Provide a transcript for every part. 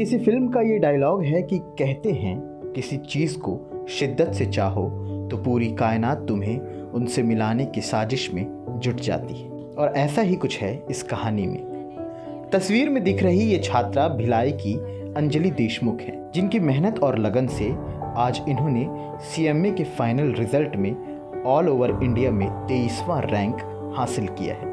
किसी फिल्म का ये डायलॉग है कि कहते हैं किसी चीज़ को शिद्दत से चाहो तो पूरी कायनात तुम्हें उनसे मिलाने की साजिश में जुट जाती है, और ऐसा ही कुछ है इस कहानी में। तस्वीर में दिख रही ये छात्रा भिलाई की अंजलि देशमुख है, जिनकी मेहनत और लगन से आज इन्होंने CMA के फाइनल रिजल्ट में ऑल ओवर इंडिया में 23वां रैंक हासिल किया है।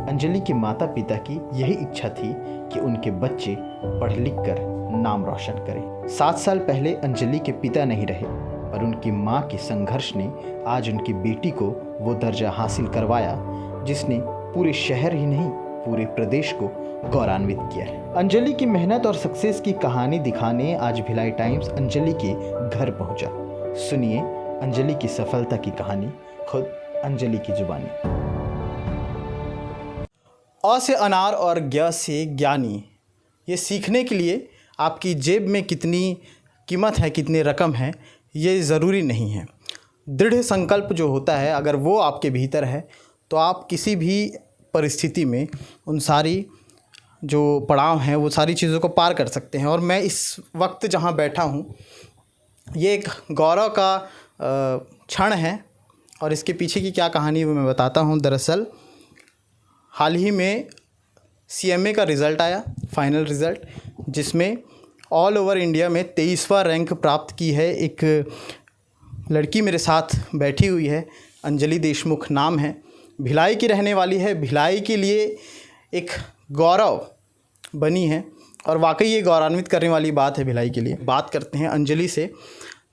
अंजलि के माता पिता की यही इच्छा थी कि उनके बच्चे पढ़ लिख कर नाम रोशन करें। 7 साल पहले अंजलि के पिता नहीं रहे, पर उनकी मां के संघर्ष ने आज उनकी बेटी को वो दर्जा हासिल करवाया जिसने पूरे शहर ही नहीं पूरे प्रदेश को गौरवान्वित किया है। अंजलि की मेहनत और सक्सेस की कहानी दिखाने आज भिलाई टाइम्स अंजलि के घर पहुंचा। सुनिए अंजलि की सफलता की कहानी खुद अंजलि की जुबानी। अ से अनार और ज्ञ से ज्ञानी, ये सीखने के लिए आपकी जेब में कितनी कीमत है, कितनी रकम है, ये ज़रूरी नहीं है। दृढ़ संकल्प जो होता है, अगर वो आपके भीतर है तो आप किसी भी परिस्थिति में उन सारी जो पड़ाव हैं वो सारी चीज़ों को पार कर सकते हैं। और मैं इस वक्त जहाँ बैठा हूँ, ये एक गौरव का क्षण है और इसके पीछे की क्या कहानी है वो मैं बताता हूँ। दरअसल हाल ही में CMA का रिज़ल्ट आया, फाइनल रिज़ल्ट, जिसमें ऑल ओवर इंडिया में 23वां रैंक प्राप्त की है एक लड़की मेरे साथ बैठी हुई है। अंजलि देशमुख नाम है, भिलाई की रहने वाली है। भिलाई के लिए एक गौरव बनी है और वाकई ये गौरवान्वित करने वाली बात है भिलाई के लिए। बात करते हैं अंजलि से,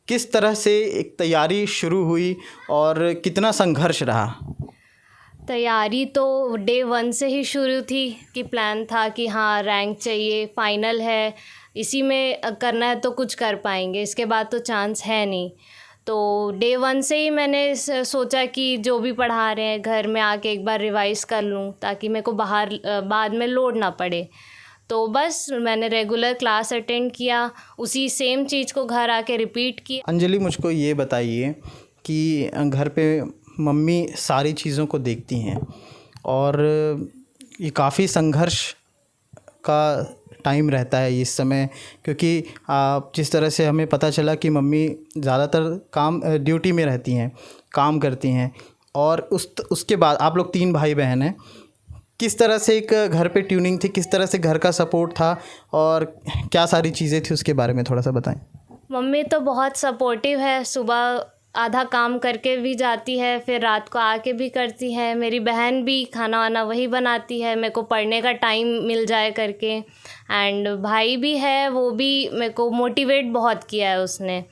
किस तरह से एक तैयारी शुरू हुई और कितना संघर्ष रहा। तैयारी तो डे 1 से ही शुरू थी कि प्लान था कि हाँ रैंक चाहिए, फाइनल है, इसी में करना है तो कुछ कर पाएंगे, इसके बाद तो चांस है नहीं। तो डे 1 से ही मैंने सोचा कि जो भी पढ़ा रहे हैं घर में आके एक बार रिवाइज़ कर लूँ ताकि मेरे को बाहर बाद में लोड ना पड़े। तो बस मैंने रेगुलर क्लास अटेंड किया, उसी सेम चीज़ को घर आके रिपीट किया। अंजलि, मुझको ये बताइए कि घर पे मम्मी सारी चीज़ों को देखती हैं और ये काफ़ी संघर्ष का टाइम रहता है इस समय, क्योंकि जिस तरह से हमें पता चला कि मम्मी ज़्यादातर काम ड्यूटी में रहती हैं, काम करती हैं, और उसके बाद आप लोग 3 भाई बहन हैं। किस तरह से एक घर पे ट्यूनिंग थी, किस तरह से घर का सपोर्ट था और क्या सारी चीज़ें थी, उसके बारे में थोड़ा सा बताएं। मम्मी तो बहुत सपोर्टिव है, सुबह आधा काम करके भी जाती है, फिर रात को आके भी करती है। मेरी बहन भी खाना वाना वही बनाती है, मेरे को पढ़ने का टाइम मिल जाए करके। एंड भाई भी है, वो भी मेरे को मोटिवेट बहुत किया है उसने,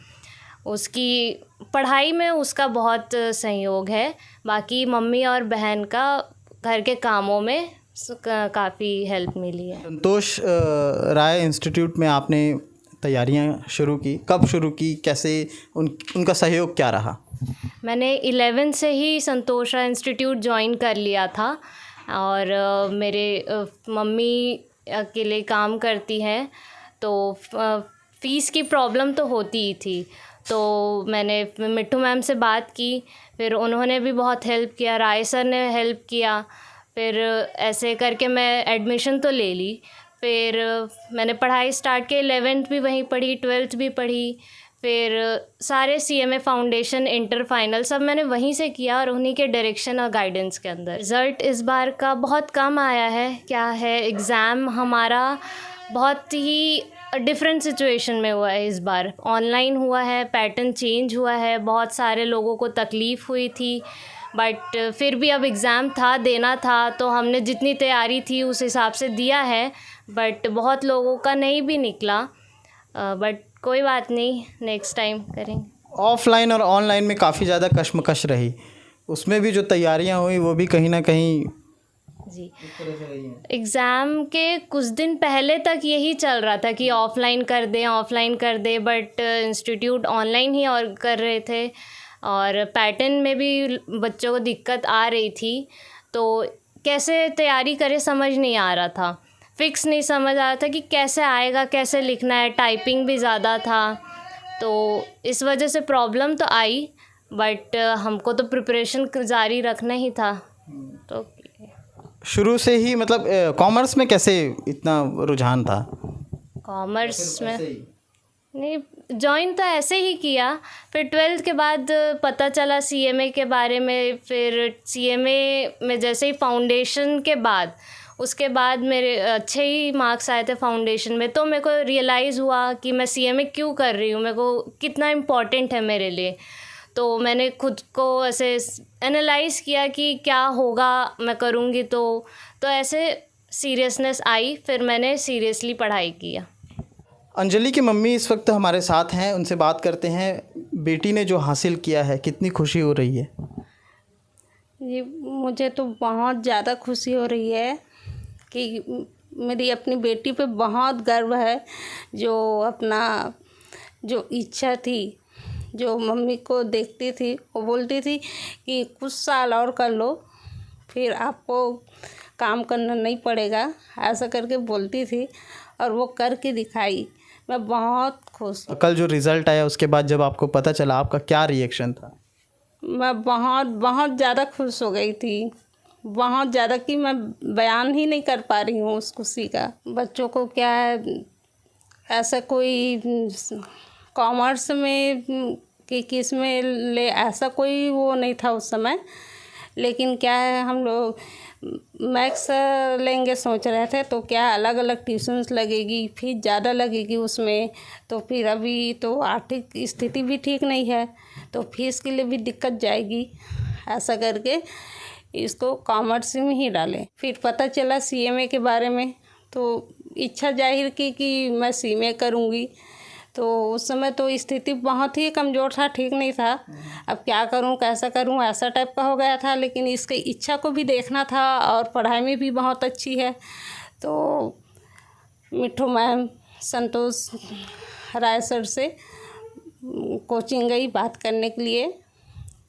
उसकी पढ़ाई में उसका बहुत सहयोग है। बाकी मम्मी और बहन का घर के कामों में काफ़ी हेल्प मिली है। संतोष राय इंस्टीट्यूट में आपने तैयारियां शुरू की, कब शुरू की, कैसे उनका सहयोग क्या रहा? मैंने 11 से ही संतोष राय इंस्टीट्यूट ज्वाइन कर लिया था और मेरे मम्मी अकेले काम करती हैं तो फ़ीस की प्रॉब्लम तो होती ही थी। तो मैंने मिट्टू मैम से बात की, फिर उन्होंने भी बहुत हेल्प किया, राय सर ने हेल्प किया। फिर ऐसे करके मैं एडमिशन तो ले ली। फिर मैंने पढ़ाई स्टार्ट की, 11th भी वहीं पढ़ी, 12th भी पढ़ी। फिर सारे CMA फाउंडेशन, इंटर, फाइनल सब मैंने वहीं से किया और उन्हीं के डायरेक्शन और गाइडेंस के अंदर। रिज़ल्ट इस बार का बहुत कम आया है। क्या है, एग्ज़ाम हमारा बहुत ही डिफरेंट सिचुएशन में हुआ है इस बार। ऑनलाइन हुआ है, पैटर्न चेंज हुआ है, बहुत सारे लोगों को तकलीफ़ हुई थी, बट फिर भी अब एग्ज़ाम था, देना था, तो हमने जितनी तैयारी थी उस हिसाब से दिया है। बट बहुत लोगों का नहीं भी निकला, बट कोई बात नहीं, नेक्स्ट टाइम करेंगे। ऑफलाइन और ऑनलाइन में काफ़ी ज़्यादा कश्मकश रही, उसमें भी जो तैयारियां हुई वो भी कहीं ना कहीं जी। एग्ज़ाम के कुछ दिन पहले तक यही चल रहा था कि ऑफ़लाइन कर दें, ऑफ़लाइन कर दें, बट इंस्टीट्यूट ऑनलाइन ही और कर रहे थे और पैटर्न में भी बच्चों को दिक्कत आ रही थी। तो कैसे तैयारी करें समझ नहीं आ रहा था, फ़िक्स नहीं समझ आ रहा था कि कैसे आएगा, कैसे लिखना है। टाइपिंग भी ज़्यादा था, तो इस वजह से प्रॉब्लम तो आई, बट हमको तो प्रिपरेशन जारी रखना ही था। तो शुरू से ही मतलब कॉमर्स में कैसे इतना रुझान था? कॉमर्स में नहीं, जॉइन तो ऐसे ही किया। फिर 12th के बाद पता चला सीएमए के बारे में। फिर सीएमए में जैसे ही फाउंडेशन के बाद, उसके बाद मेरे अच्छे ही मार्क्स आए थे फाउंडेशन में, तो मेरे को रियलाइज़ हुआ कि मैं सीएमए क्यों कर रही हूँ, मेरे को कितना इम्पोर्टेंट है मेरे लिए। तो मैंने खुद को ऐसे एनालाइज़ किया कि क्या होगा मैं करूँगी, तो ऐसे सीरियसनेस आई। फिर मैंने सीरियसली पढ़ाई किया। अंजलि की मम्मी इस वक्त हमारे साथ हैं, उनसे बात करते हैं। बेटी ने जो हासिल किया है कितनी खुशी हो रही है? जी, मुझे तो बहुत ज़्यादा खुशी हो रही है कि मेरी अपनी बेटी पे बहुत गर्व है। जो अपना जो इच्छा थी, जो मम्मी को देखती थी, वो बोलती थी कि कुछ साल और कर लो, फिर आपको काम करना नहीं पड़ेगा, ऐसा करके बोलती थी, और वो करके दिखाई। मैं बहुत खुश हूँ। कल जो रिज़ल्ट आया उसके बाद जब आपको पता चला, आपका क्या रिएक्शन था? मैं बहुत बहुत ज़्यादा खुश हो गई थी, बहुत ज़्यादा कि मैं बयान ही नहीं कर पा रही हूँ उस खुशी का। बच्चों को क्या है, ऐसा कोई कॉमर्स में कि किस में ले, ऐसा कोई वो नहीं था उस समय। लेकिन क्या है, हम लोग मैथ्स लेंगे सोच रहे थे, तो क्या अलग अलग ट्यूशन्स लगेगी, फीस ज़्यादा लगेगी उसमें। तो फिर अभी तो आर्थिक स्थिति भी ठीक नहीं है, तो फीस के लिए भी दिक्कत जाएगी, ऐसा करके इसको कॉमर्स में ही डालें। फिर पता चला सीएमए के बारे में, तो इच्छा जाहिर की कि मैं सीएमए करूँगी। तो उस समय तो स्थिति बहुत ही कमज़ोर था, ठीक नहीं था। अब क्या करूं, कैसा करूं, ऐसा टाइप का हो गया था। लेकिन इसकी इच्छा को भी देखना था, और पढ़ाई में भी बहुत अच्छी है। तो मिठू मैम, संतोष राय सर से कोचिंग गई बात करने के लिए,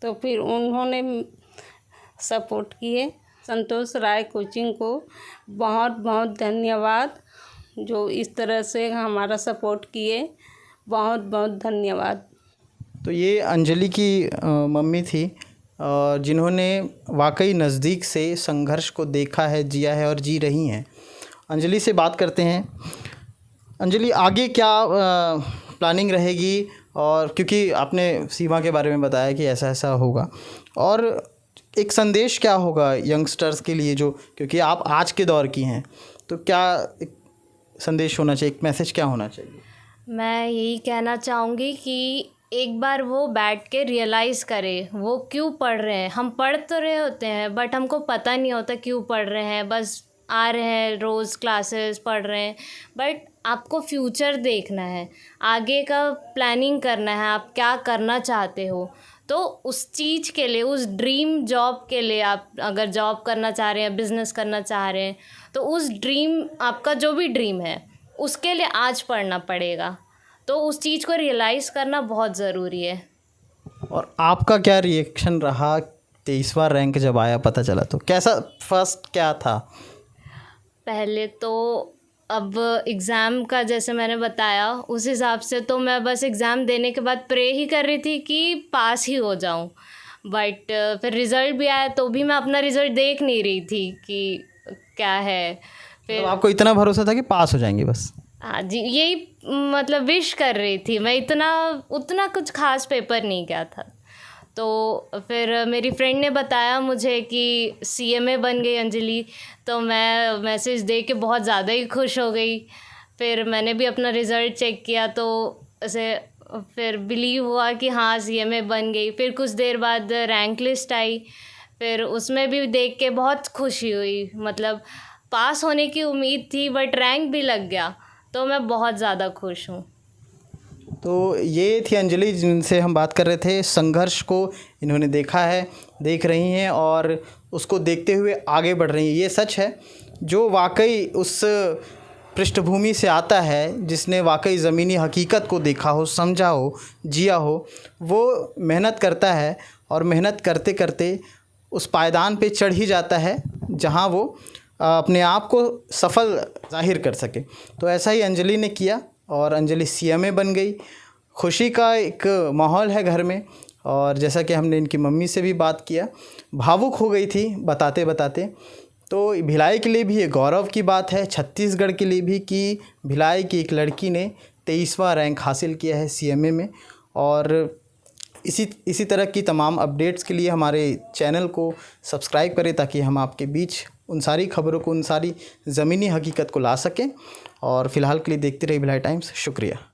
तो फिर उन्होंने सपोर्ट किए। संतोष राय कोचिंग को बहुत बहुत धन्यवाद, जो इस तरह से हमारा सपोर्ट किए। बहुत बहुत धन्यवाद। तो ये अंजलि की मम्मी थी, जिन्होंने वाकई नज़दीक से संघर्ष को देखा है, जिया है और जी रही हैं। अंजलि से बात करते हैं। अंजलि, आगे क्या प्लानिंग रहेगी? और क्योंकि आपने सीमा के बारे में बताया कि ऐसा ऐसा होगा, और एक संदेश क्या होगा यंगस्टर्स के लिए, जो क्योंकि आप आज के दौर की हैं, तो क्या एक संदेश होना चाहिए, एक मैसेज क्या होना चाहिए? मैं यही कहना चाहूँगी कि एक बार वो बैठ के रियलाइज़ करे वो क्यों पढ़ रहे हैं। हम पढ़ तो रहे होते हैं, बट हमको पता नहीं होता क्यों पढ़ रहे हैं। बस आ रहे हैं, रोज़ क्लासेस पढ़ रहे हैं, बट आपको फ्यूचर देखना है, आगे का प्लानिंग करना है, आप क्या करना चाहते हो। तो उस चीज़ के लिए, उस ड्रीम जॉब के लिए, आप अगर जॉब करना चाह रहे हैं, बिज़नेस करना चाह रहे हैं, तो उस ड्रीम, आपका जो भी ड्रीम है, उसके लिए आज पढ़ना पड़ेगा। तो उस चीज़ को रियलाइज़ करना बहुत ज़रूरी है। और आपका क्या रिएक्शन रहा 23वां रैंक जब आया, पता चला तो कैसा, फर्स्ट क्या था? पहले तो अब एग्ज़ाम का जैसे मैंने बताया, उस हिसाब से तो मैं बस एग्ज़ाम देने के बाद प्रे ही कर रही थी कि पास ही हो जाऊं। बट फिर रिज़ल्ट भी आया, तो भी मैं अपना रिज़ल्ट देख नहीं रही थी कि क्या है। फिर तो आपको इतना भरोसा था कि पास हो जाएंगे बस? हाँ जी, यही मतलब विश कर रही थी मैं। उतना कुछ खास पेपर नहीं गया था। तो फिर मेरी फ्रेंड ने बताया मुझे कि सीएमए बन गई अंजलि, तो मैं मैसेज देख के बहुत ज़्यादा ही खुश हो गई। फिर मैंने भी अपना रिज़ल्ट चेक किया, तो ऐसे फिर बिलीव हुआ कि हाँ सीएमए बन गई। फिर कुछ देर बाद रैंक लिस्ट आई, फिर उसमें भी देख के बहुत खुशी हुई। मतलब पास होने की उम्मीद थी, बट रैंक भी लग गया, तो मैं बहुत ज़्यादा खुश हूँ। तो ये थी अंजलि जिनसे हम बात कर रहे थे। संघर्ष को इन्होंने देखा है, देख रही हैं, और उसको देखते हुए आगे बढ़ रही हैं। ये सच है, जो वाकई उस पृष्ठभूमि से आता है, जिसने वाकई ज़मीनी हकीकत को देखा हो, समझा हो, जिया हो, वो मेहनत करता है, और मेहनत करते करते उस पायदान पे चढ़ ही जाता है जहाँ वो अपने आप को सफल जाहिर कर सके। तो ऐसा ही अंजलि ने किया, और अंजलि सीएमए बन गई। खुशी का एक माहौल है घर में, और जैसा कि हमने इनकी मम्मी से भी बात किया, भावुक हो गई थी बताते बताते। तो भिलाई के लिए भी ये गौरव की बात है, छत्तीसगढ़ के लिए भी, कि भिलाई की एक लड़की ने 23वां रैंक हासिल किया है CMA में। और इसी तरह की तमाम अपडेट्स के लिए हमारे चैनल को सब्सक्राइब करें, ताकि हम आपके बीच उन सारी खबरों को, उन सारी ज़मीनी हकीकत को ला सकें। और फ़िलहाल के लिए देखते रहिए भिलाई टाइम्स। शुक्रिया।